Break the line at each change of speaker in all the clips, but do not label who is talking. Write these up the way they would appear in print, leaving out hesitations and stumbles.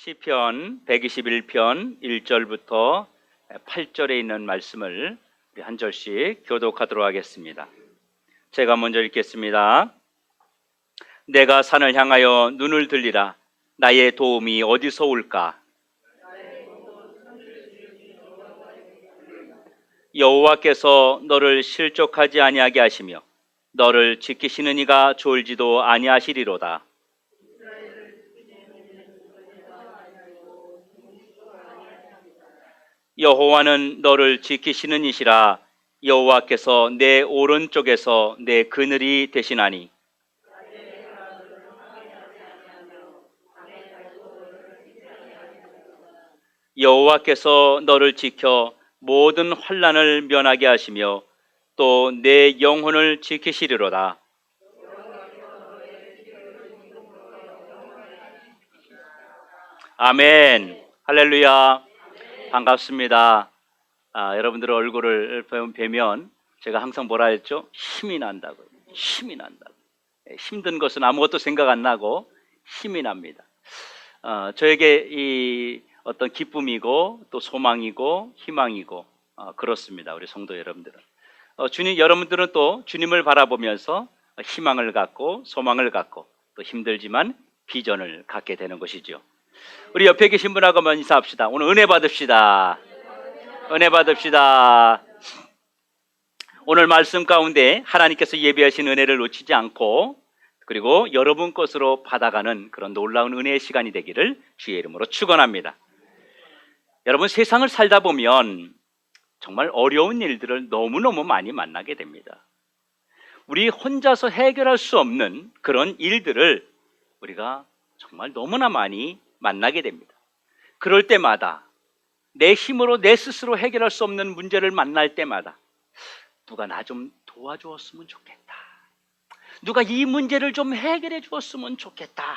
시편 121편 1절부터 8절에 있는 말씀을 우리 한 절씩 교독하도록 하겠습니다. 제가 먼저 읽겠습니다. 내가 산을 향하여 눈을 들리라. 나의 도움이 어디서 올까? 여호와께서 너를 실족하지 아니하게 하시며 너를 지키시는 이가 졸지도 아니하시리로다. 여호와는 너를 지키시는 이시라. 여호와께서 내 오른쪽에서 내 그늘이 되시나니 여호와께서 너를 지켜 모든 환난을 면하게 하시며 또 내 영혼을 지키시리로다. 아멘. 할렐루야. 반갑습니다. 여러분들 얼굴을 뵈면 제가 항상 뭐라 했죠? 힘이 난다고요. 힘이 난다고. 힘든 것은 아무것도 생각 안 나고 힘이 납니다. 저에게 이 어떤 기쁨이고 또 소망이고 희망이고 그렇습니다. 우리 성도 여러분들은 여러분들은 또 주님을 바라보면서 희망을 갖고 소망을 갖고 또 힘들지만 비전을 갖게 되는 것이죠. 우리 옆에 계신 분하고 한번 인사합시다. 오늘 은혜 받읍시다. 은혜 받읍시다. 오늘 말씀 가운데 하나님께서 예비하신 은혜를 놓치지 않고 그리고 여러분 것으로 받아가는 그런 놀라운 은혜의 시간이 되기를 주의 이름으로 축원합니다. 여러분, 세상을 살다 보면 정말 어려운 일들을 너무너무 많이 만나게 됩니다. 우리 혼자서 해결할 수 없는 그런 일들을 우리가 정말 너무나 많이 만나게 됩니다. 그럴 때마다 내 힘으로 내 스스로 해결할 수 없는 문제를 만날 때마다 누가 나 좀 도와주었으면 좋겠다. 누가 이 문제를 좀 해결해 주었으면 좋겠다.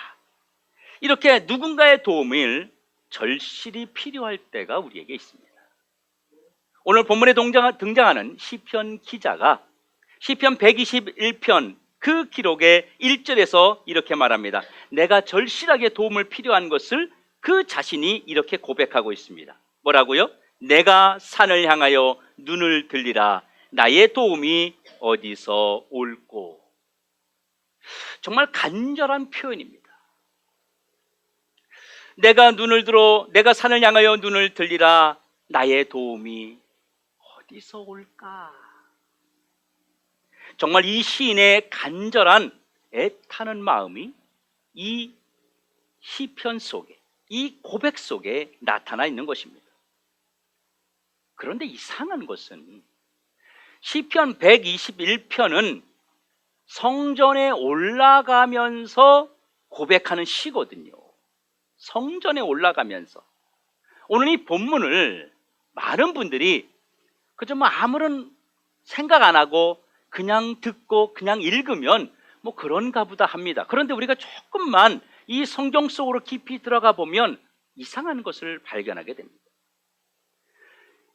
이렇게 누군가의 도움을 절실히 필요할 때가 우리에게 있습니다. 오늘 본문에 등장하는 시편 기자가 시편 121편 그 기록의 1절에서 이렇게 말합니다. 내가 절실하게 도움을 필요한 것을 그 자신이 이렇게 고백하고 있습니다. 뭐라고요? 내가 산을 향하여 눈을 들리라. 나의 도움이 어디서 올꼬. 정말 간절한 표현입니다. 내가 산을 향하여 눈을 들리라. 나의 도움이 어디서 올까? 정말 이 시인의 간절한 애타는 마음이 이 시편 속에, 이 고백 속에 나타나 있는 것입니다. 그런데 이상한 것은 시편 121편은 성전에 올라가면서 고백하는 시거든요. 성전에 올라가면서. 오늘 이 본문을 많은 분들이 그저 아무런 생각 안 하고 그냥 듣고 그냥 읽으면 그런가 보다 합니다. 그런데 우리가 조금만 이 성경 속으로 깊이 들어가 보면 이상한 것을 발견하게 됩니다.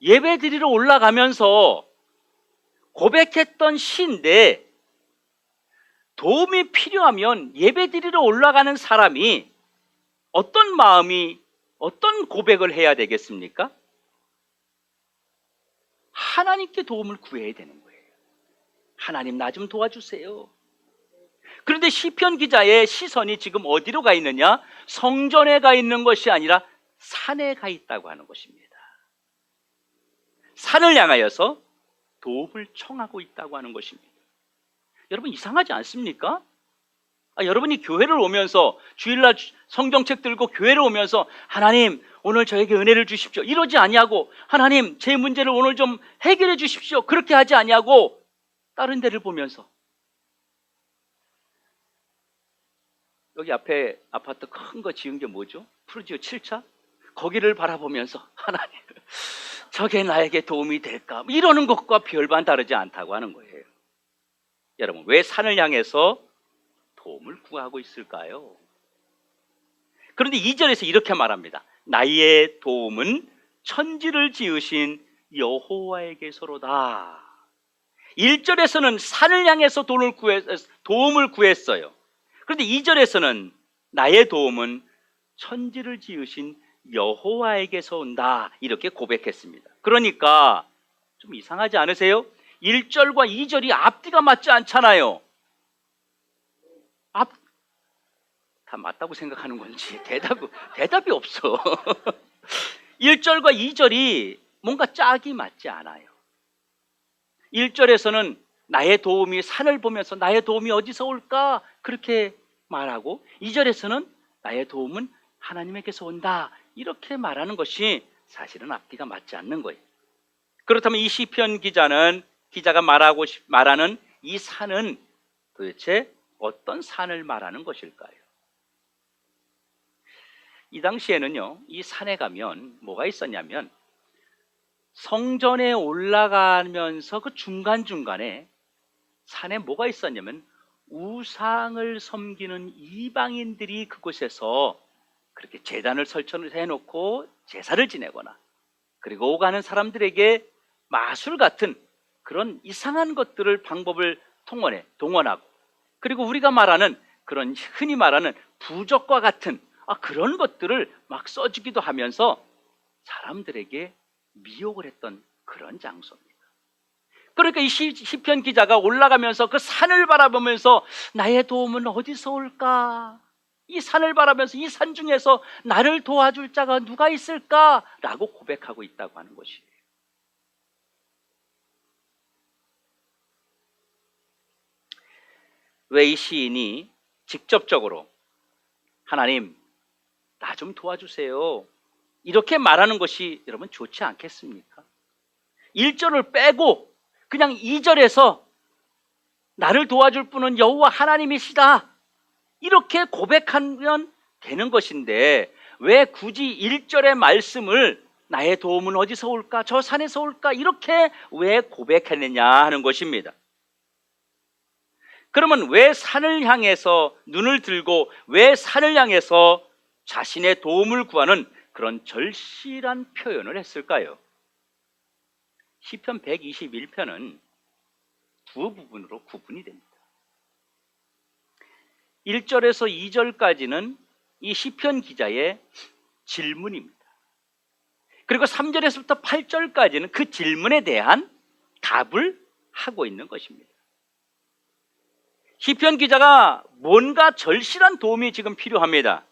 예배 드리러 올라가면서 고백했던 시인데 도움이 필요하면 예배 드리러 올라가는 사람이 어떤 마음이 어떤 고백을 해야 되겠습니까? 하나님께 도움을 구해야 되는 거예요. 하나님, 나 좀 도와주세요. 그런데 시편 기자의 시선이 지금 어디로 가 있느냐? 성전에 가 있는 것이 아니라 산에 가 있다고 하는 것입니다. 산을 향하여서 도움을 청하고 있다고 하는 것입니다. 여러분, 이상하지 않습니까? 여러분이 교회를 오면서 주일날 성경책 들고 교회를 오면서 하나님, 오늘 저에게 은혜를 주십시오 이러지 아니하고 하나님, 제 문제를 오늘 좀 해결해 주십시오 그렇게 하지 아니하고 다른 데를 보면서 여기 앞에 아파트 큰 거 지은 게 뭐죠? 푸르지오 7차? 거기를 바라보면서 하나님, 저게 나에게 도움이 될까? 이러는 것과 별반 다르지 않다고 하는 거예요. 여러분, 왜 산을 향해서 도움을 구하고 있을까요? 그런데 2절에서 이렇게 말합니다. 나의 도움은 천지를 지으신 여호와에게서로다. 1절에서는 산을 향해서 도움을 구했어요. 그런데 2절에서는 나의 도움은 천지를 지으신 여호와에게서 온다. 이렇게 고백했습니다. 그러니까 좀 이상하지 않으세요? 1절과 2절이 앞뒤가 맞지 않잖아요. 다 맞다고 생각하는 건지 대답이 없어. 1절과 2절이 뭔가 짝이 맞지 않아요. 1절에서는 나의 도움이 산을 보면서 나의 도움이 어디서 올까? 그렇게 말하고 2절에서는 나의 도움은 하나님에게서 온다. 이렇게 말하는 것이 사실은 앞뒤가 맞지 않는 거예요. 그렇다면 이 시편 기자가 말하는 이 산은 도대체 어떤 산을 말하는 것일까요? 이 당시에는요, 이 산에 가면 뭐가 있었냐면 성전에 올라가면서 그 중간중간에 산에 뭐가 있었냐면 우상을 섬기는 이방인들이 그곳에서 그렇게 제단을 설치를 해놓고 제사를 지내거나 그리고 오가는 사람들에게 마술 같은 그런 이상한 방법을 동원하고 그리고 우리가 말하는 그런 흔히 말하는 부적과 같은 그런 것들을 막 써주기도 하면서 사람들에게 미혹을 했던 그런 장소입니다. 그러니까 이 시편 기자가 올라가면서 그 산을 바라보면서 나의 도움은 어디서 올까? 이 산을 바라보면서 이 산 중에서 나를 도와줄 자가 누가 있을까? 라고 고백하고 있다고 하는 것이에요. 왜 이 시인이 직접적으로 하나님 나 좀 도와주세요 이렇게 말하는 것이 여러분 좋지 않겠습니까? 1절을 빼고 그냥 2절에서 나를 도와줄 분은 여호와 하나님이시다 이렇게 고백하면 되는 것인데 왜 굳이 1절의 말씀을 나의 도움은 어디서 올까? 저 산에서 올까? 이렇게 왜 고백했느냐 하는 것입니다. 그러면 왜 산을 향해서 눈을 들고 왜 산을 향해서 자신의 도움을 구하는 그런 절실한 표현을 했을까요? 시편 121편은 두 부분으로 구분이 됩니다. 1절에서 2절까지는 이 시편 기자의 질문입니다. 그리고 3절에서부터 8절까지는 그 질문에 대한 답을 하고 있는 것입니다. 시편 기자가 뭔가 절실한 도움이 지금 필요합니다.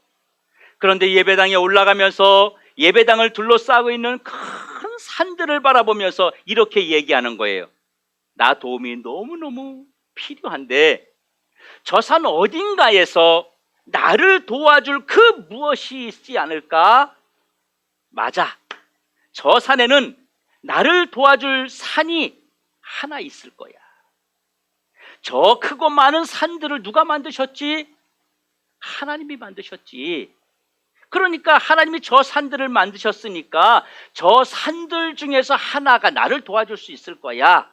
그런데 예배당에 올라가면서 예배당을 둘러싸고 있는 큰 산들을 바라보면서 이렇게 얘기하는 거예요. 나 도움이 너무너무 필요한데 저 산 어딘가에서 나를 도와줄 그 무엇이 있지 않을까? 맞아. 저 산에는 나를 도와줄 산이 하나 있을 거야. 저 크고 많은 산들을 누가 만드셨지? 하나님이 만드셨지. 그러니까 하나님이 저 산들을 만드셨으니까 저 산들 중에서 하나가 나를 도와줄 수 있을 거야.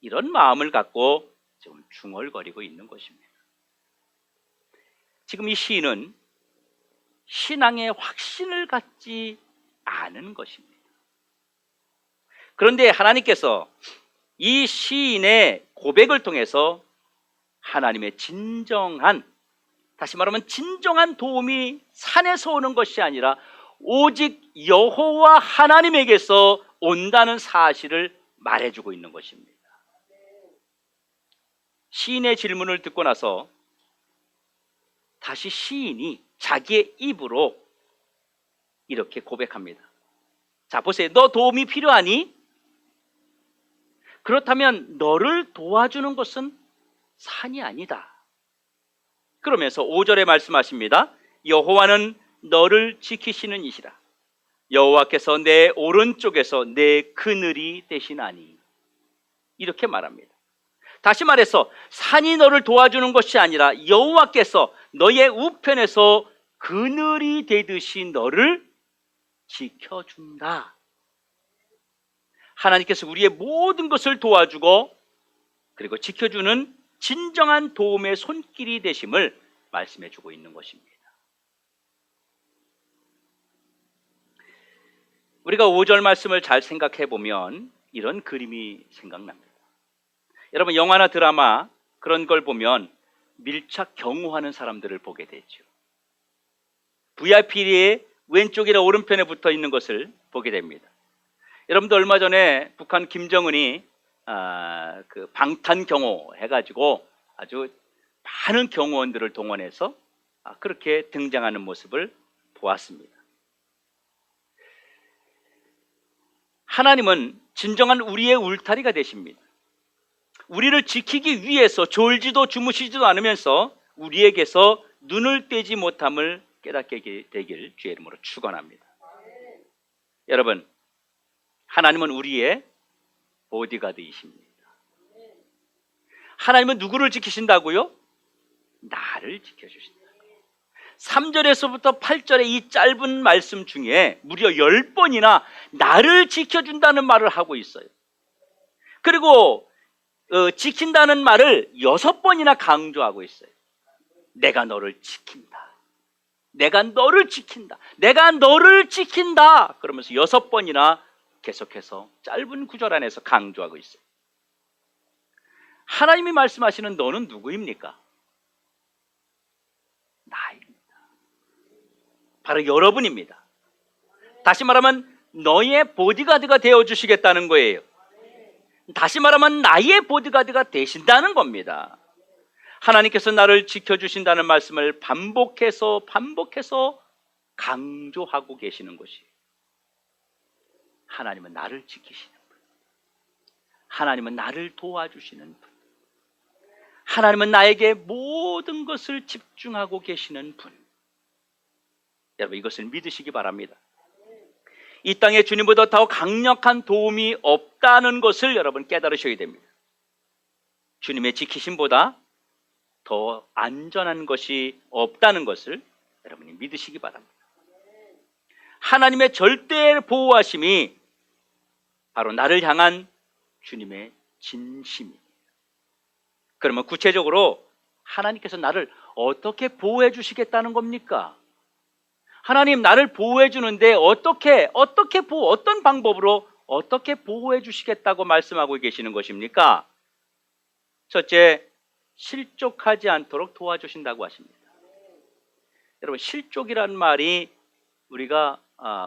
이런 마음을 갖고 지금 중얼거리고 있는 것입니다. 지금 이 시인은 신앙의 확신을 갖지 않은 것입니다. 그런데 하나님께서 이 시인의 고백을 통해서 하나님의 다시 말하면 진정한 도움이 산에서 오는 것이 아니라 오직 여호와 하나님에게서 온다는 사실을 말해주고 있는 것입니다. 시인의 질문을 듣고 나서 다시 시인이 자기의 입으로 이렇게 고백합니다. 자, 보세요. 너 도움이 필요하니? 그렇다면 너를 도와주는 것은 산이 아니다. 그러면서 5절에 말씀하십니다. 여호와는 너를 지키시는 이시라. 여호와께서 내 오른쪽에서 내 그늘이 되시나니. 이렇게 말합니다. 다시 말해서 산이 너를 도와주는 것이 아니라 여호와께서 너의 우편에서 그늘이 되듯이 너를 지켜준다. 하나님께서 우리의 모든 것을 도와주고 그리고 지켜주는 진정한 도움의 손길이 되심을 말씀해 주고 있는 것입니다. 우리가 5절 말씀을 잘 생각해 보면 이런 그림이 생각납니다. 여러분 영화나 드라마 그런 걸 보면 밀착 경호하는 사람들을 보게 되죠. VIP의 왼쪽이나 오른편에 붙어 있는 것을 보게 됩니다. 여러분도 얼마 전에 북한 김정은이 그 방탄 경호 해가지고 아주 많은 경호원들을 동원해서 그렇게 등장하는 모습을 보았습니다. 하나님은 진정한 우리의 울타리가 되십니다. 우리를 지키기 위해서 졸지도 주무시지도 않으면서 우리에게서 눈을 떼지 못함을 깨닫게 되길 주의 이름으로 축원합니다. 여러분, 하나님은 우리의 보디가드이십니다. 하나님은 누구를 지키신다고요? 나를 지켜주신다. 3절에서부터 8절의 이 짧은 말씀 중에 무려 10번이나 나를 지켜준다는 말을 하고 있어요. 그리고 지킨다는 말을 6번이나 강조하고 있어요. 내가 너를 지킨다. 내가 너를 지킨다. 내가 너를 지킨다. 그러면서 6번이나 계속해서 짧은 구절 안에서 강조하고 있어요. 하나님이 말씀하시는 너는 누구입니까? 나입니다. 바로 여러분입니다. 다시 말하면 너의 보디가드가 되어주시겠다는 거예요. 다시 말하면 나의 보디가드가 되신다는 겁니다. 하나님께서 나를 지켜주신다는 말씀을 반복해서 강조하고 계시는 것이에요. 하나님은 나를 지키시는 분, 하나님은 나를 도와주시는 분, 하나님은 나에게 모든 것을 집중하고 계시는 분. 여러분, 이것을 믿으시기 바랍니다. 이 땅에 주님보다 더 강력한 도움이 없다는 것을 여러분 깨달으셔야 됩니다. 주님의 지키심보다 더 안전한 것이 없다는 것을 여러분이 믿으시기 바랍니다. 하나님의 절대 보호하심이 바로 나를 향한 주님의 진심입니다. 그러면 구체적으로 하나님께서 나를 어떻게 보호해 주시겠다는 겁니까? 하나님, 나를 보호해 주는데 어떤 방법으로 어떻게 보호해 주시겠다고 말씀하고 계시는 것입니까? 첫째, 실족하지 않도록 도와주신다고 하십니다. 여러분, 실족이란 말이 우리가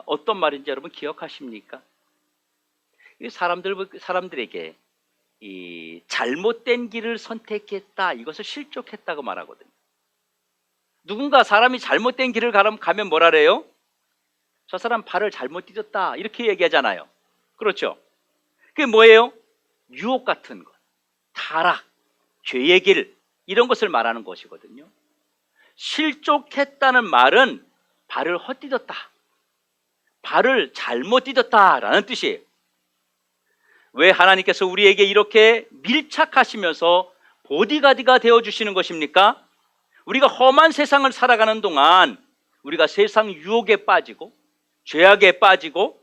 어떤 말인지 여러분 기억하십니까? 사람들에게 이 잘못된 길을 선택했다, 이것을 실족했다고 말하거든요. 누군가 사람이 잘못된 길을 가면 뭐라 그래요? 저 사람 발을 잘못 디뎠다, 이렇게 얘기하잖아요. 그렇죠? 그게 뭐예요? 유혹 같은 것, 타락, 죄의 길, 이런 것을 말하는 것이거든요. 실족했다는 말은 발을 헛디뎠다, 발을 잘못 디뎠다라는 뜻이에요. 왜 하나님께서 우리에게 이렇게 밀착하시면서 보디가드가 되어주시는 것입니까? 우리가 험한 세상을 살아가는 동안 우리가 세상 유혹에 빠지고 죄악에 빠지고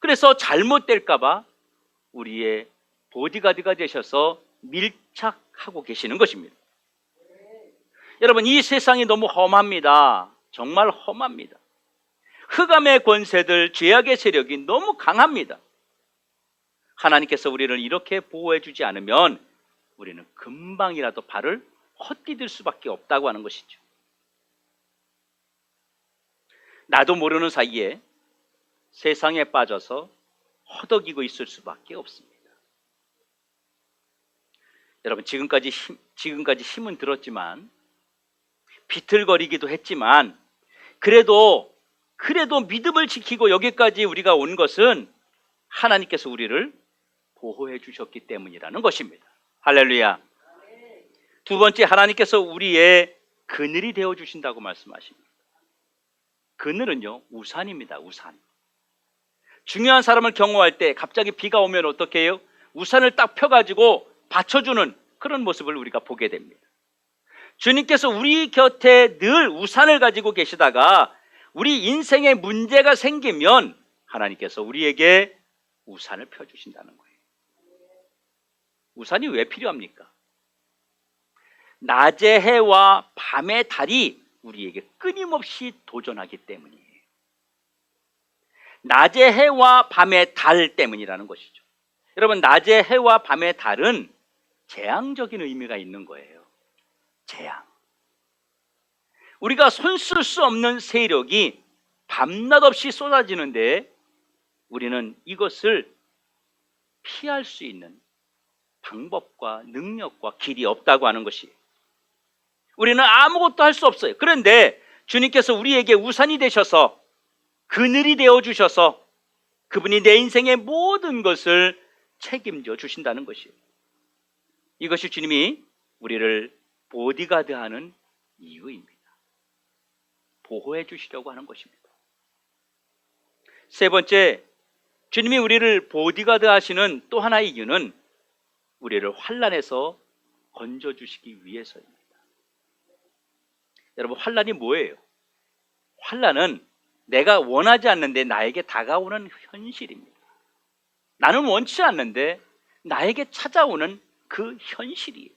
그래서 잘못될까 봐 우리의 보디가드가 되셔서 밀착하고 계시는 것입니다. 여러분, 이 세상이 너무 험합니다. 정말 험합니다. 흑암의 권세들, 죄악의 세력이 너무 강합니다. 하나님께서 우리를 이렇게 보호해 주지 않으면 우리는 금방이라도 발을 헛디딜 수밖에 없다고 하는 것이죠. 나도 모르는 사이에 세상에 빠져서 허덕이고 있을 수밖에 없습니다. 여러분, 지금까지 힘은 들었지만, 비틀거리기도 했지만, 그래도 믿음을 지키고 여기까지 우리가 온 것은 하나님께서 우리를 보호해 주셨기 때문이라는 것입니다. 할렐루야. 두 번째, 하나님께서 우리의 그늘이 되어 주신다고 말씀하십니다. 그늘은요, 우산입니다. 우산. 중요한 사람을 경호할 때 갑자기 비가 오면 어떻게 해요? 우산을 딱 펴가지고 받쳐주는 그런 모습을 우리가 보게 됩니다. 주님께서 우리 곁에 늘 우산을 가지고 계시다가 우리 인생에 문제가 생기면 하나님께서 우리에게 우산을 펴주신다는 거예요. 우산이 왜 필요합니까? 낮의 해와 밤의 달이 우리에게 끊임없이 도전하기 때문이에요. 낮의 해와 밤의 달 때문이라는 것이죠. 여러분, 낮의 해와 밤의 달은 재앙적인 의미가 있는 거예요. 재앙. 우리가 손쓸 수 없는 세력이 밤낮 없이 쏟아지는데 우리는 이것을 피할 수 있는 방법과 능력과 길이 없다고 하는 것이, 우리는 아무것도 할 수 없어요. 그런데 주님께서 우리에게 우산이 되셔서 그늘이 되어 주셔서 그분이 내 인생의 모든 것을 책임져 주신다는 것이에요. 이것이 주님이 우리를 보디가드하는 이유입니다. 보호해 주시려고 하는 것입니다. 세 번째, 주님이 우리를 보디가드 하시는 또 하나의 이유는 우리를 환난에서 건져주시기 위해서입니다. 여러분, 환난이 뭐예요? 환난은 내가 원하지 않는데 나에게 다가오는 현실입니다. 나는 원치 않는데 나에게 찾아오는 그 현실이에요.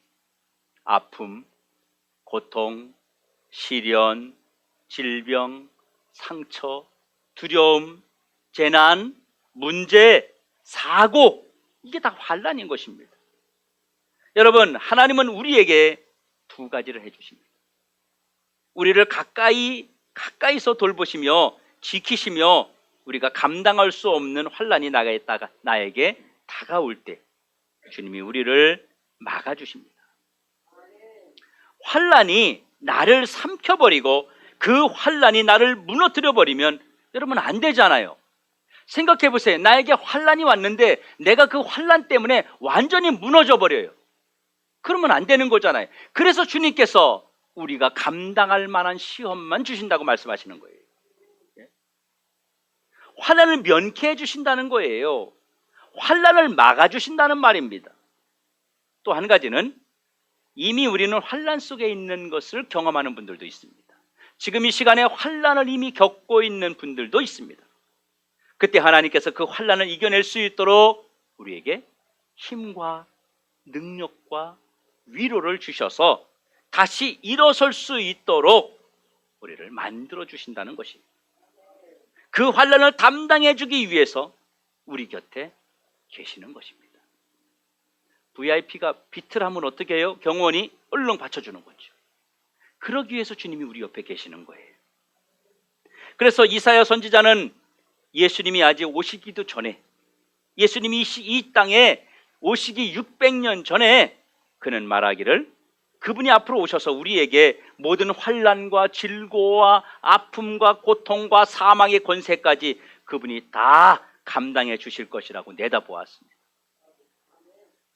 아픔, 고통, 시련, 질병, 상처, 두려움, 재난, 문제, 사고, 이게 다 환난인 것입니다. 여러분, 하나님은 우리에게 두 가지를 해주십니다. 우리를 가까이서 돌보시며 지키시며 우리가 감당할 수 없는 환난이 나에게 다가올 때 주님이 우리를 막아주십니다. 환난이 나를 삼켜버리고 그 환난이 나를 무너뜨려버리면 여러분 안 되잖아요. 생각해 보세요. 나에게 환난이 왔는데 내가 그 환난 때문에 완전히 무너져 버려요. 그러면 안 되는 거잖아요. 그래서 주님께서 우리가 감당할 만한 시험만 주신다고 말씀하시는 거예요. 환난을 면케해 주신다는 거예요. 환난을 막아주신다는 말입니다. 또 한 가지는 이미 우리는 환난 속에 있는 것을 경험하는 분들도 있습니다. 지금 이 시간에 환난을 이미 겪고 있는 분들도 있습니다. 그때 하나님께서 그 환난을 이겨낼 수 있도록 우리에게 힘과 능력과 위로를 주셔서 다시 일어설 수 있도록 우리를 만들어 주신다는 것입니다. 그 환난을 담당해 주기 위해서 우리 곁에 계시는 것입니다. VIP가 비틀하면 어떻게 해요? 경호원이 얼른 받쳐주는 거죠. 그러기 위해서 주님이 우리 옆에 계시는 거예요. 그래서 이사야 선지자는 예수님이 아직 오시기도 전에, 예수님이 이 땅에 오시기 600년 전에 그는 말하기를, 그분이 앞으로 오셔서 우리에게 모든 환난과 질고와 아픔과 고통과 사망의 권세까지 그분이 다 감당해 주실 것이라고 내다보았습니다.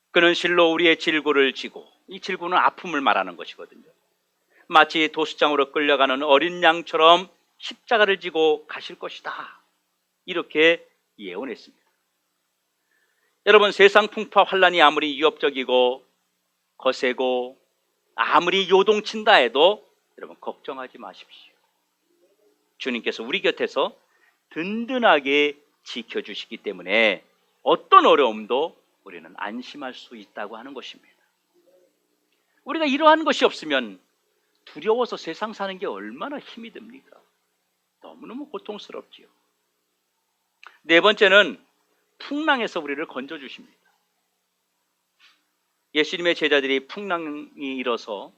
그는 실로 우리의 질고를 지고, 이 질고는 아픔을 말하는 것이거든요. 마치 도수장으로 끌려가는 어린 양처럼 십자가를 지고 가실 것이다, 이렇게 예언했습니다. 여러분, 세상 풍파 환난이 아무리 위협적이고 거세고 아무리 요동친다 해도 여러분 걱정하지 마십시오. 주님께서 우리 곁에서 든든하게 지켜주시기 때문에 어떤 어려움도 우리는 안심할 수 있다고 하는 것입니다. 우리가 이러한 것이 없으면 두려워서 세상 사는 게 얼마나 힘이 듭니까? 너무너무 고통스럽지요. 네 번째는 풍랑에서 우리를 건져주십니다. 예수님의 제자들이 풍랑이 일어서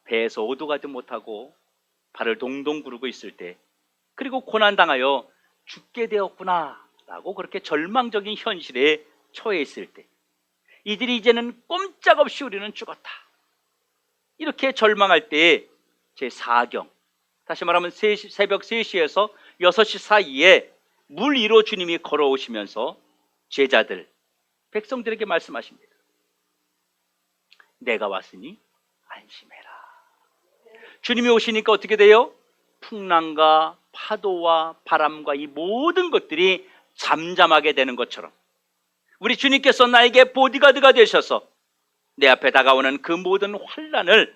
배에서 오도가지 못하고 발을 동동 구르고 있을 때, 그리고 고난당하여 죽게 되었구나 라고 그렇게 절망적인 현실에 처해 있을 때, 이들이 이제는 꼼짝없이 우리는 죽었다, 이렇게 절망할 때에 제4경, 다시 말하면 새벽 3시에서 6시 사이에 물 위로 주님이 걸어오시면서 제자들, 백성들에게 말씀하십니다. 내가 왔으니 안심해라. 주님이 오시니까 어떻게 돼요? 풍랑과 파도와 바람과 이 모든 것들이 잠잠하게 되는 것처럼 우리 주님께서 나에게 보디가드가 되셔서 내 앞에 다가오는 그 모든 환난을,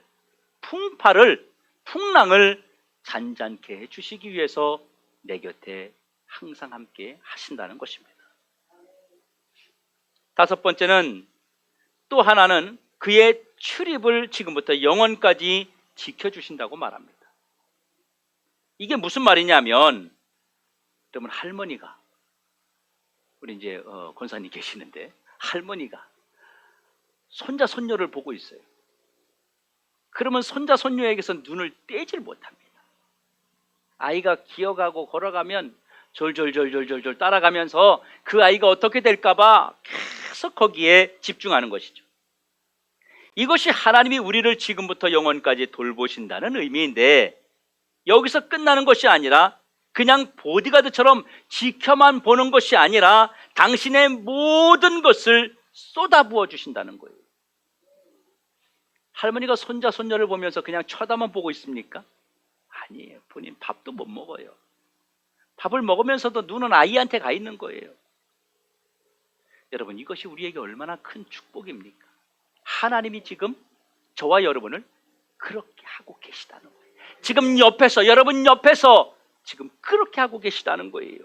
풍파를, 풍랑을 잔잔케 해주시기 위해서 내 곁에 항상 함께 하신다는 것입니다. 다섯 번째는, 또 하나는 그의 출입을 지금부터 영원까지 지켜주신다고 말합니다. 이게 무슨 말이냐면, 여러분, 할머니가, 우리 이제 권사님 계시는데 할머니가 손자 손녀를 보고 있어요. 그러면 손자 손녀에게서 눈을 떼질 못합니다. 아이가 기어가고 걸어가면 졸졸졸졸졸졸 따라가면서 그 아이가 어떻게 될까봐 계속 거기에 집중하는 것이죠. 이것이 하나님이 우리를 지금부터 영원까지 돌보신다는 의미인데, 여기서 끝나는 것이 아니라 그냥 보디가드처럼 지켜만 보는 것이 아니라 당신의 모든 것을 쏟아부어 주신다는 거예요. 할머니가 손자 손녀를 보면서 그냥 쳐다만 보고 있습니까? 아니에요. 본인 밥도 못 먹어요. 밥을 먹으면서도 눈은 아이한테 가 있는 거예요. 여러분, 이것이 우리에게 얼마나 큰 축복입니까? 하나님이 지금 저와 여러분을 그렇게 하고 계시다는 거예요. 지금 옆에서, 여러분 옆에서 지금 그렇게 하고 계시다는 거예요.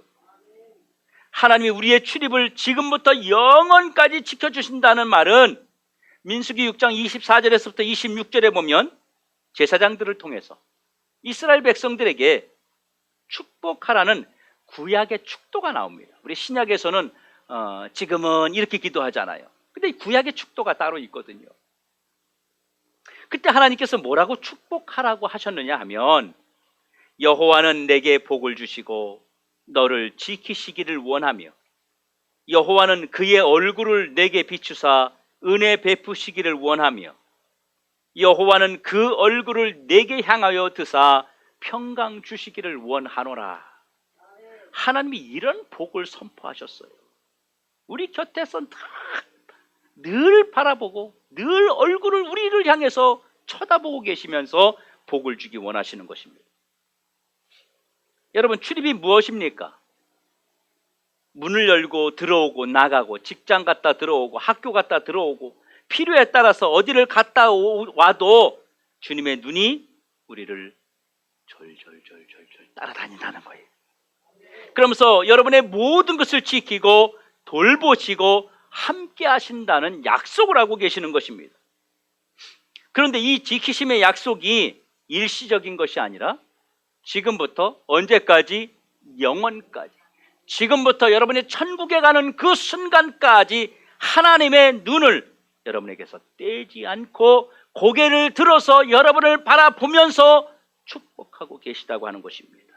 하나님이 우리의 출입을 지금부터 영원까지 지켜주신다는 말은 민수기 6장 24절에서부터 26절에 보면 제사장들을 통해서 이스라엘 백성들에게 축복하라는 구약의 축도가 나옵니다. 우리 신약에서는 지금은 이렇게 기도하잖아요. 근데 구약의 축도가 따로 있거든요. 그때 하나님께서 뭐라고 축복하라고 하셨느냐 하면, 여호와는 내게 복을 주시고 너를 지키시기를 원하며, 여호와는 그의 얼굴을 내게 비추사 은혜 베푸시기를 원하며, 여호와는 그 얼굴을 내게 향하여 드사 평강 주시기를 원하노라. 하나님이 이런 복을 선포하셨어요. 우리 곁에서 늘 바라보고 늘 얼굴을 우리를 향해서 쳐다보고 계시면서 복을 주기 원하시는 것입니다. 여러분, 출입이 무엇입니까? 문을 열고 들어오고 나가고, 직장 갔다 들어오고, 학교 갔다 들어오고, 필요에 따라서 어디를 갔다 와도 주님의 눈이 우리를 졸졸졸졸졸 따라다닌다는 거예요. 그러면서 여러분의 모든 것을 지키고 돌보시고 함께 하신다는 약속을 하고 계시는 것입니다. 그런데 이 지키심의 약속이 일시적인 것이 아니라 지금부터 언제까지? 영원까지. 지금부터 여러분이 천국에 가는 그 순간까지 하나님의 눈을 여러분에게서 떼지 않고 고개를 들어서 여러분을 바라보면서 축복하고 계시다고 하는 것입니다.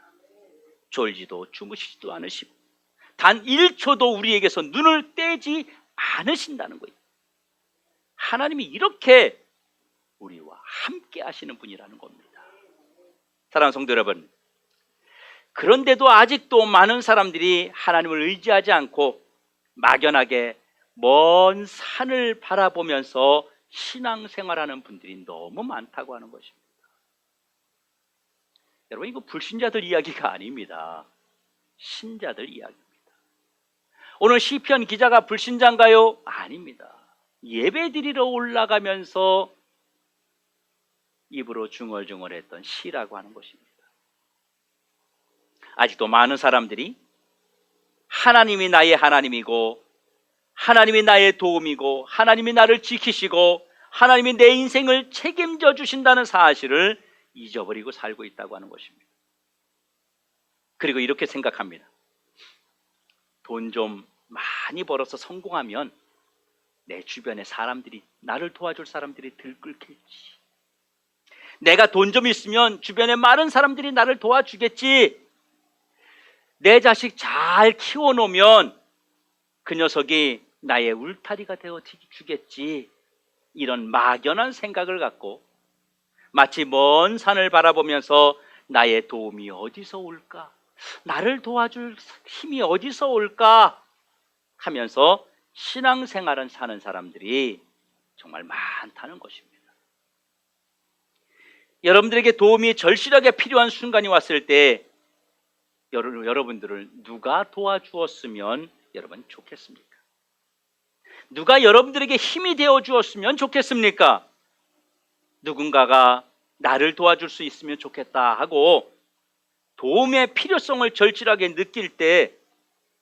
졸지도 주무시지도 않으시고 단 1초도 우리에게서 눈을 떼지 않으신다는 거예요. 하나님이 이렇게 우리와 함께 하시는 분이라는 겁니다. 사랑하는 성도 여러분, 그런데도 아직도 많은 사람들이 하나님을 의지하지 않고 막연하게 먼 산을 바라보면서 신앙생활하는 분들이 너무 많다고 하는 것입니다. 여러분, 이거 불신자들 이야기가 아닙니다. 신자들 이야기입니다. 오늘 시편 기자가 불신자인가요? 아닙니다. 예배드리러 올라가면서 입으로 중얼중얼했던 시라고 하는 것입니다. 아직도 많은 사람들이 하나님이 나의 하나님이고, 하나님이 나의 도움이고, 하나님이 나를 지키시고, 하나님이 내 인생을 책임져 주신다는 사실을 잊어버리고 살고 있다고 하는 것입니다. 그리고 이렇게 생각합니다. 돈 좀 많이 벌어서 성공하면 내 주변에 사람들이, 나를 도와줄 사람들이 들끓겠지. 내가 돈 좀 있으면 주변에 많은 사람들이 나를 도와주겠지. 내 자식 잘 키워놓으면 그 녀석이 나의 울타리가 되어 주겠지. 이런 막연한 생각을 갖고 마치 먼 산을 바라보면서 나의 도움이 어디서 올까? 나를 도와줄 힘이 어디서 올까? 하면서 신앙생활을 사는 사람들이 정말 많다는 것입니다. 여러분들에게 도움이 절실하게 필요한 순간이 왔을 때 여러분들을 누가 도와주었으면 여러분 좋겠습니까? 누가 여러분들에게 힘이 되어 주었으면 좋겠습니까? 누군가가 나를 도와줄 수 있으면 좋겠다 하고 도움의 필요성을 절실하게 느낄 때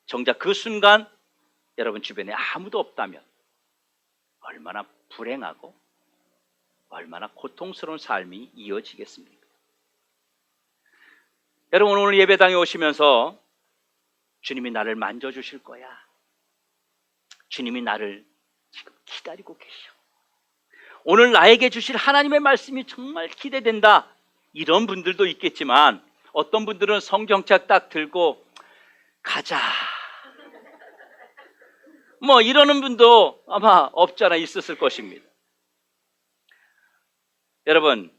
정작 그 순간 여러분 주변에 아무도 없다면 얼마나 불행하고 얼마나 고통스러운 삶이 이어지겠습니까? 여러분, 오늘 예배당에 오시면서 주님이 나를 만져주실 거야. 주님이 나를 지금 기다리고 계셔. 오늘 나에게 주실 하나님의 말씀이 정말 기대된다. 이런 분들도 있겠지만 어떤 분들은 성경책 딱 들고 가자 뭐 이러는 분도 아마 없지 않아 있었을 것입니다. 여러분,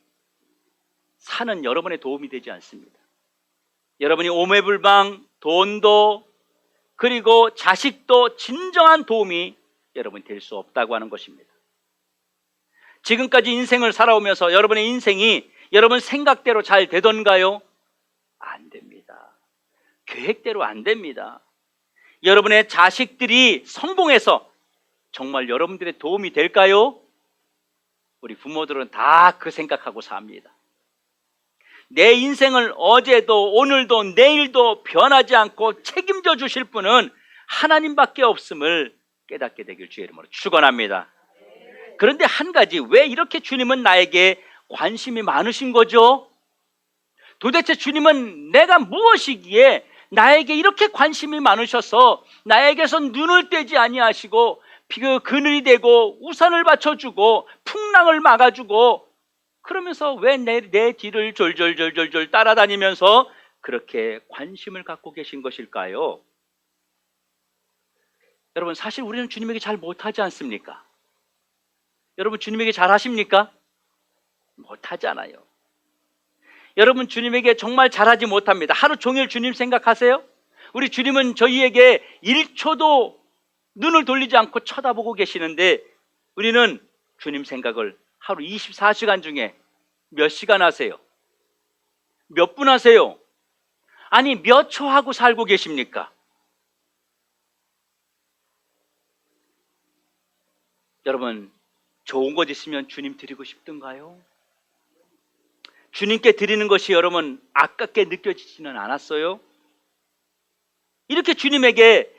산은 여러분의 도움이 되지 않습니다. 여러분이 오매불망 돈도 그리고 자식도 진정한 도움이 여러분 될 수 없다고 하는 것입니다. 지금까지 인생을 살아오면서 여러분의 인생이 여러분 생각대로 잘 되던가요? 안 됩니다. 계획대로 안 됩니다. 여러분의 자식들이 성공해서 정말 여러분들의 도움이 될까요? 우리 부모들은 다 그 생각하고 삽니다. 내 인생을 어제도 오늘도 내일도 변하지 않고 책임져 주실 분은 하나님밖에 없음을 깨닫게 되길 주의 이름으로 축원합니다. 그런데 한 가지, 왜 이렇게 주님은 나에게 관심이 많으신 거죠? 도대체 주님은 내가 무엇이기에 나에게 이렇게 관심이 많으셔서 나에게서 눈을 떼지 아니하시고 그늘이 되고 우산을 받쳐주고 풍랑을 막아주고 그러면서 왜 내 뒤를 졸졸졸졸 따라다니면서 그렇게 관심을 갖고 계신 것일까요? 여러분, 사실 우리는 주님에게 잘 못하지 않습니까? 여러분, 주님에게 잘 하십니까? 못하잖아요. 여러분, 주님에게 정말 잘하지 못합니다. 하루 종일 주님 생각하세요? 우리 주님은 저희에게 1초도 눈을 돌리지 않고 쳐다보고 계시는데 우리는 주님 생각을 하루 24시간 중에 몇 시간 하세요? 몇 분 하세요? 아니, 몇 초 하고 살고 계십니까? 여러분, 좋은 것 있으면 주님 드리고 싶던가요? 주님께 드리는 것이 여러분 아깝게 느껴지지는 않았어요? 이렇게 주님에게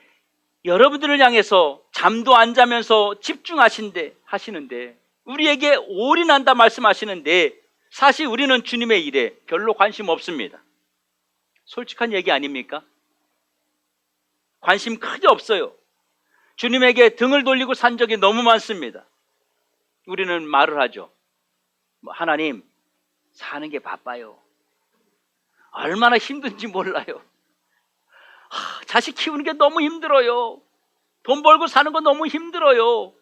여러분들을 향해서 잠도 안 자면서 하시는데 우리에게 올인한다 말씀하시는데 사실 우리는 주님의 일에 별로 관심 없습니다. 솔직한 얘기 아닙니까? 관심 크게 없어요. 주님에게 등을 돌리고 산 적이 너무 많습니다. 우리는 말을 하죠. 하나님, 사는 게 바빠요. 얼마나 힘든지 몰라요. 자식 키우는 게 너무 힘들어요. 돈 벌고 사는 거 너무 힘들어요.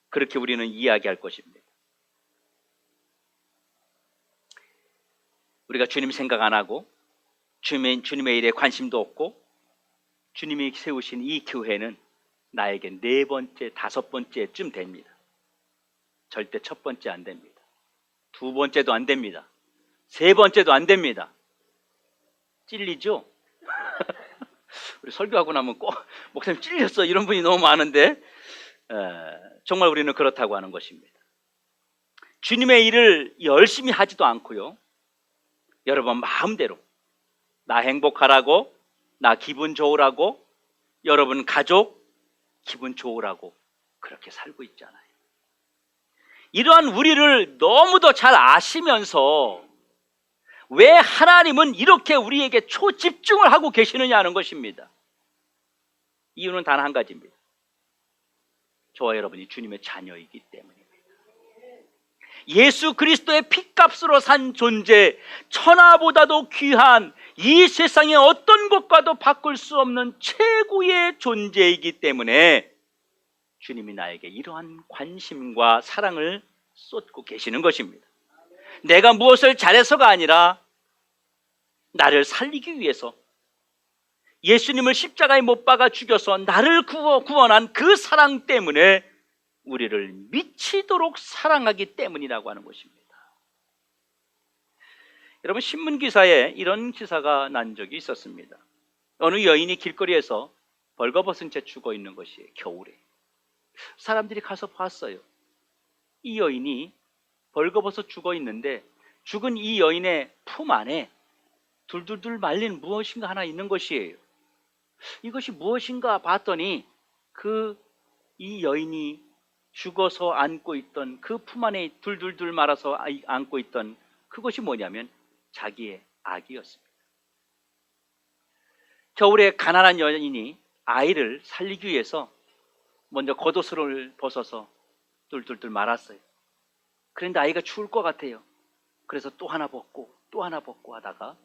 그렇게 우리는 이야기할 것입니다. 우리가 주님 생각 안 하고 주님의 일에 관심도 없고 주님이 세우신 이 교회는 나에게 4번째, 5번째쯤 됩니다. 절대 첫 번째 안 됩니다. 2번째도 안 됩니다. 3번째도 안 됩니다. 찔리죠? 우리 설교하고 나면 꼭 목사님 찔렸어 이런 분이 너무 많은데 정말 우리는 그렇다고 하는 것입니다. 주님의 일을 열심히 하지도 않고요. 여러분 마음대로 나 행복하라고, 나 기분 좋으라고, 여러분 가족 기분 좋으라고 그렇게 살고 있잖아요. 이러한 우리를 너무도 잘 아시면서 왜 하나님은 이렇게 우리에게 초집중을 하고 계시느냐 하는 것입니다. 이유는 단 한 가지입니다. 저와 여러분이 주님의 자녀이기 때문입니다. 예수 그리스도의 핏값으로 산 존재, 천하보다도 귀한 이 세상의 어떤 것과도 바꿀 수 없는 최고의 존재이기 때문에 주님이 나에게 이러한 관심과 사랑을 쏟고 계시는 것입니다. 내가 무엇을 잘해서가 아니라 나를 살리기 위해서 예수님을 십자가에 못 박아 죽여서 나를 구원한 그 사랑 때문에 우리를 미치도록 사랑하기 때문이라고 하는 것입니다. 여러분, 신문기사에 이런 기사가 난 적이 있었습니다. 어느 여인이 길거리에서 벌거벗은 채 죽어 있는 것이에요. 겨울에. 사람들이 가서 봤어요. 이 여인이 벌거벗어 죽어 있는데 죽은 이 여인의 품 안에 둘둘둘 말린 무엇인가 하나 있는 것이에요. 이것이 무엇인가 봤더니 이 여인이 죽어서 안고 있던 그 품 안에 둘둘둘 말아서 안고 있던 그것이 뭐냐면 자기의 아기였습니다. 겨울에 가난한 여인이 아이를 살리기 위해서 먼저 겉옷을 벗어서 둘둘둘 말았어요. 그런데 아이가 추울 것 같아요. 그래서 또 하나 벗고 또 하나 벗고 하다가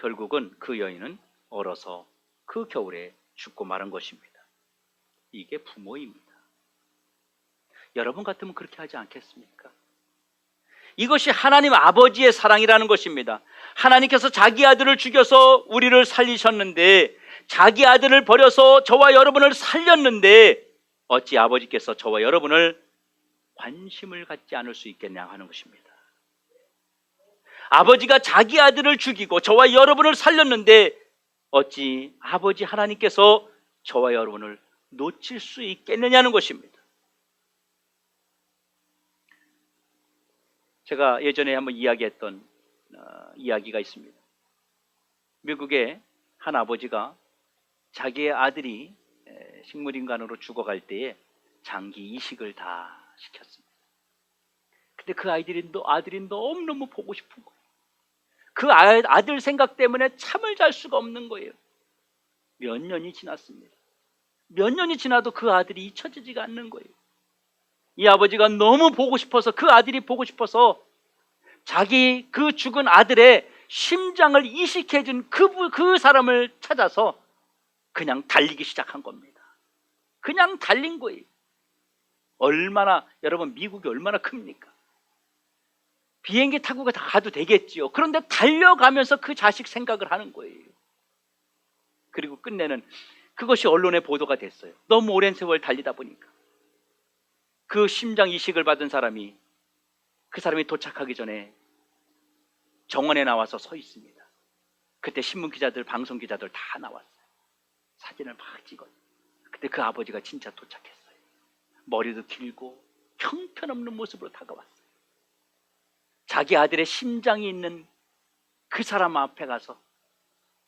결국은 그 여인은 얼어서 그 겨울에 죽고 마는 것입니다. 이게 부모입니다. 여러분 같으면 그렇게 하지 않겠습니까? 이것이 하나님 아버지의 사랑이라는 것입니다. 하나님께서 자기 아들을 죽여서 우리를 살리셨는데, 자기 아들을 버려서 저와 여러분을 살렸는데 어찌 아버지께서 저와 여러분을 관심을 갖지 않을 수 있겠냐 하는 것입니다. 아버지가 자기 아들을 죽이고 저와 여러분을 살렸는데 어찌 아버지 하나님께서 저와 여러분을 놓칠 수 있겠느냐는 것입니다. 제가 예전에 한번 이야기했던 이야기가 있습니다. 미국의 한 아버지가 자기의 아들이 식물인간으로 죽어갈 때에 장기 이식을 다 시켰습니다. 근데 그 아들이 너무너무 보고 싶은 거예요. 그 아들 생각 때문에 잠을 잘 수가 없는 거예요. 몇 년이 지났습니다. 몇 년이 지나도 그 아들이 잊혀지지가 않는 거예요. 이 아버지가 너무 보고 싶어서, 그 아들이 보고 싶어서 자기 그 죽은 아들의 심장을 이식해준 그 사람을 찾아서 그냥 달리기 시작한 겁니다. 그냥 달린 거예요. 여러분 미국이 얼마나 큽니까? 비행기 타고 가도 되겠지요. 그런데 달려가면서 그 자식 생각을 하는 거예요. 그리고 끝내는 그것이 언론에 보도가 됐어요. 너무 오랜 세월 달리다 보니까 그 심장 이식을 받은 사람이, 그 사람이 도착하기 전에 정원에 나와서 서 있습니다. 그때 신문 기자들, 방송 기자들 다 나왔어요. 사진을 막 찍어요. 그때 그 아버지가 진짜 도착했어요. 머리도 길고 형편없는 모습으로 다가왔어요. 자기 아들의 심장이 있는 그 사람 앞에 가서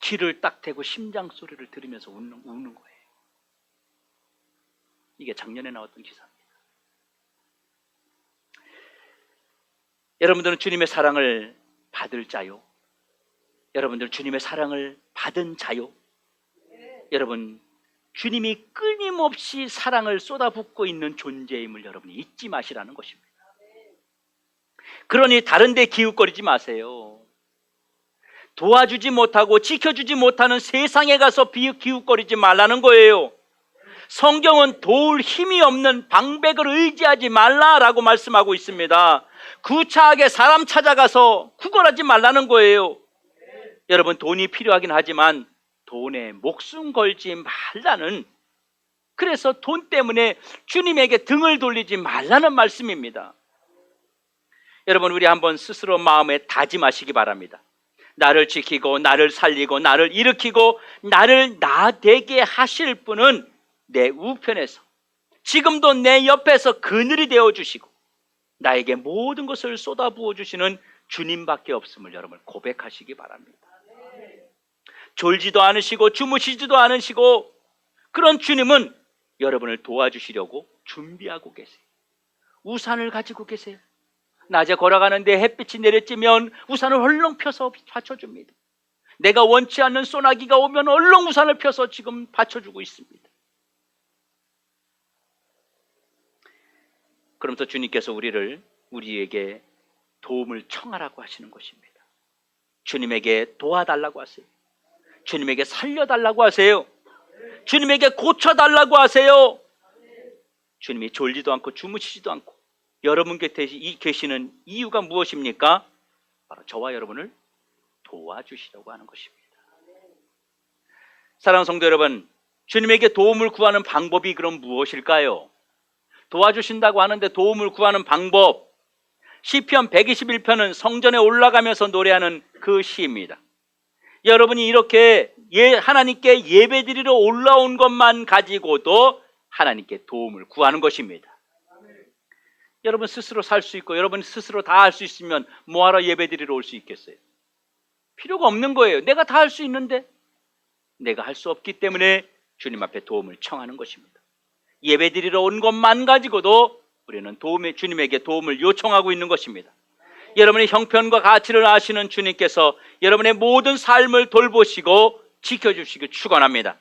귀를 딱 대고 심장 소리를 들으면서 우는 거예요. 이게 작년에 나왔던 기사입니다. 여러분들은 주님의 사랑을 받을 자요? 여러분들 주님의 사랑을 받은 자요? 여러분, 주님이 끊임없이 사랑을 쏟아붓고 있는 존재임을 여러분이 잊지 마시라는 것입니다. 그러니 다른 데 기웃거리지 마세요. 도와주지 못하고 지켜주지 못하는 세상에 가서 기웃거리지 말라는 거예요. 성경은 도울 힘이 없는 방백을 의지하지 말라라고 말씀하고 있습니다. 구차하게 사람 찾아가서 구걸하지 말라는 거예요. 여러분, 돈이 필요하긴 하지만 돈에 목숨 걸지 말라는, 그래서 돈 때문에 주님에게 등을 돌리지 말라는 말씀입니다. 여러분, 우리 한번 스스로 마음에 다짐하시기 바랍니다. 나를 지키고 나를 살리고 나를 일으키고 나를 나되게 하실 분은 내 우편에서, 지금도 내 옆에서 그늘이 되어주시고 나에게 모든 것을 쏟아부어 주시는 주님밖에 없음을 여러분 고백하시기 바랍니다. 졸지도 않으시고 주무시지도 않으시고 그런 주님은 여러분을 도와주시려고 준비하고 계세요. 우산을 가지고 계세요. 낮에 걸어가는데 햇빛이 내려지면 우산을 헐렁 펴서 받쳐줍니다. 내가 원치 않는 소나기가 오면 얼렁 우산을 펴서 지금 받쳐주고 있습니다. 그러면서 주님께서 우리에게 도움을 청하라고 하시는 것입니다. 주님에게 도와달라고 하세요. 주님에게 살려달라고 하세요. 주님에게 고쳐달라고 하세요. 주님이 졸지도 않고 주무시지도 않고 여러분 곁에 계시는 이유가 무엇입니까? 바로 저와 여러분을 도와주시려고 하는 것입니다. 사랑하는 성도 여러분, 주님에게 도움을 구하는 방법이 그럼 무엇일까요? 도와주신다고 하는데 도움을 구하는 방법, 시편 121편은 성전에 올라가면서 노래하는 그 시입니다. 여러분이 이렇게 하나님께 예배드리러 올라온 것만 가지고도 하나님께 도움을 구하는 것입니다. 여러분 스스로 살 수 있고 여러분 스스로 다 할 수 있으면 뭐하러 예배드리러 올 수 있겠어요? 필요가 없는 거예요. 내가 다 할 수 있는데 내가 할 수 없기 때문에 주님 앞에 도움을 청하는 것입니다. 예배드리러 온 것만 가지고도 우리는 주님에게 도움을 요청하고 있는 것입니다. 여러분의 형편과 가치를 아시는 주님께서 여러분의 모든 삶을 돌보시고 지켜주시기 축원합니다.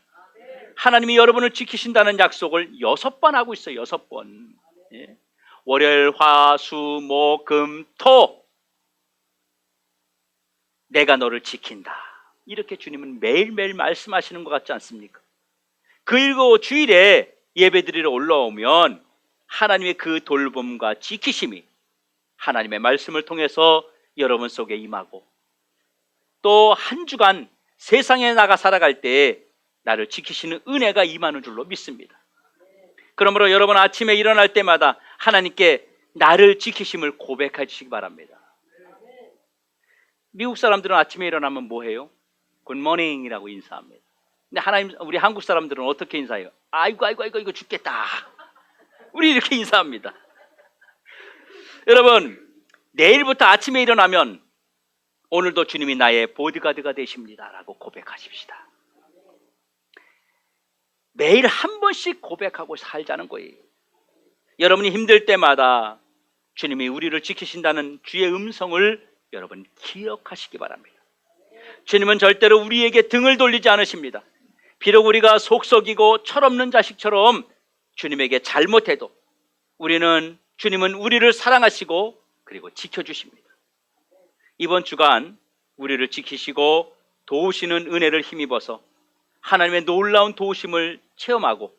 하나님이 여러분을 지키신다는 약속을 6번 하고 있어요. 6번. 예. 월요일, 화, 수, 목, 금, 토. 내가 너를 지킨다. 이렇게 주님은 매일매일 말씀하시는 것 같지 않습니까? 그리고 주일에 예배드리러 올라오면 하나님의 그 돌봄과 지키심이 하나님의 말씀을 통해서 여러분 속에 임하고, 또 한 주간 세상에 나가 살아갈 때 나를 지키시는 은혜가 임하는 줄로 믿습니다. 그러므로 여러분 아침에 일어날 때마다 하나님께 나를 지키심을 고백하시기 바랍니다. 미국 사람들은 아침에 일어나면 뭐 해요? 굿모닝이라고 인사합니다. 근데 우리 한국 사람들은 어떻게 인사해요? 아이고 이거 죽겠다. 우리 이렇게 인사합니다. 여러분, 내일부터 아침에 일어나면 오늘도 주님이 나의 보디가드가 되십니다 라고 고백하십시다. 매일 한 번씩 고백하고 살자는 거예요. 여러분이 힘들 때마다 주님이 우리를 지키신다는 주의 음성을 여러분 기억하시기 바랍니다. 주님은 절대로 우리에게 등을 돌리지 않으십니다. 비록 우리가 속썩이고 철없는 자식처럼 주님에게 잘못해도 주님은 우리를 사랑하시고 그리고 지켜주십니다. 이번 주간 우리를 지키시고 도우시는 은혜를 힘입어서 하나님의 놀라운 도우심을 체험하고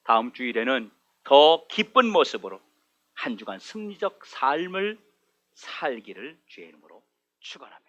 다음 주일에는 더 기쁜 모습으로 한 주간 승리적 삶을 살기를 주의 이름으로 축원합니다.